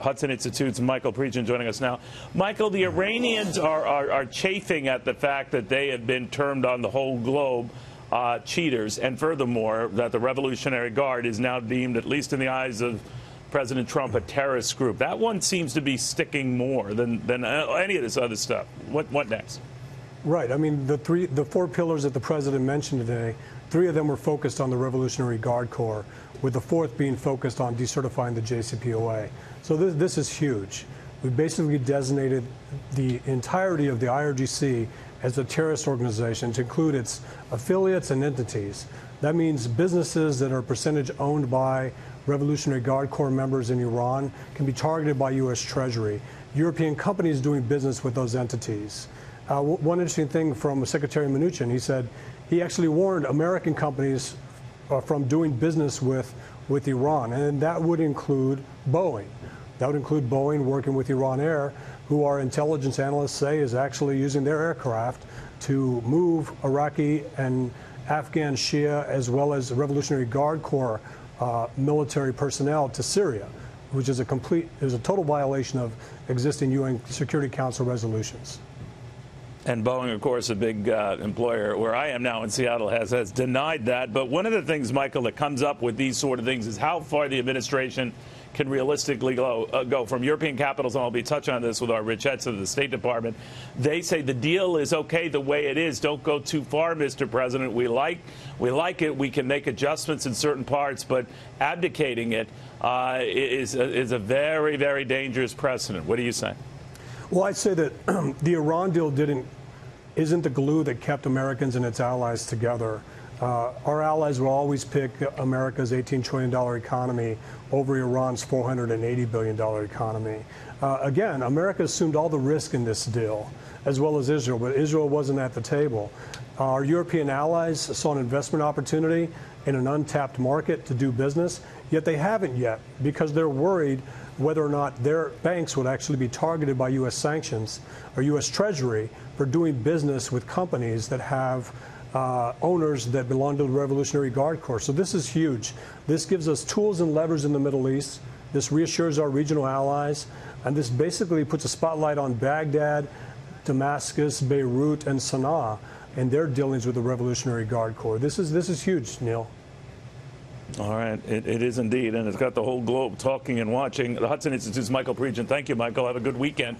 Hudson Institute's Michael Pregent joining us now. Michael, the Iranians are chafing at the fact that they have been termed on the whole globe cheaters, and furthermore, that the Revolutionary Guard is now deemed, at least in the eyes of President Trump, a terrorist group. That one seems to be sticking more than any of this other stuff. What next? Right. I mean, the four pillars that the president mentioned today, three of them were focused on the Revolutionary Guard Corps, with the fourth being focused on decertifying the JCPOA. So this is huge. We basically designated the entirety of the IRGC as a terrorist organization to include its affiliates and entities. That means businesses that are percentage owned by Revolutionary Guard Corps members in Iran can be targeted by U.S. Treasury. European companies doing business with those entities. One interesting thing from Secretary Mnuchin, he said he actually warned American companies from doing business with Iran, and that would include Boeing. That would include Boeing working with Iran Air, who our intelligence analysts say is actually using their aircraft to move Iraqi and Afghan Shia as well as Revolutionary Guard Corps military personnel to Syria, which is a total violation of existing UN Security Council resolutions. And Boeing, of course, a big employer where I am now in Seattle, has denied that. But one of the things, Michael, that comes up with these sort of things is how far the administration can realistically go. From European capitals, and I'll be touching on this with our Rich Hetz of the State Department, they say the deal is okay the way it is. Don't go too far, Mr. President. We like it. We can make adjustments in certain parts, but abdicating it is a very, very dangerous precedent. What do you say? Well, I'd say that the Iran deal isn't the glue that kept Americans and its allies together. Our allies will always pick America's $18 trillion economy over Iran's $480 billion economy. Again, America assumed all the risk in this deal, as well as Israel, but Israel wasn't at the table. Our European allies saw an investment opportunity in an untapped market to do business, yet they haven't yet because they're worried whether or not their banks would actually be targeted by U.S. sanctions or U.S. Treasury for doing business with companies that have owners that belong to the Revolutionary Guard Corps. So this is huge. This gives us tools and levers in the Middle East. This reassures our regional allies. And this basically puts a spotlight on Baghdad, Damascus, Beirut, and Sana'a and their dealings with the Revolutionary Guard Corps. This is huge, Neil. All right. It is indeed. And it's got the whole globe talking and watching. The Hudson Institute's Michael Pregent. Thank you, Michael. Have a good weekend.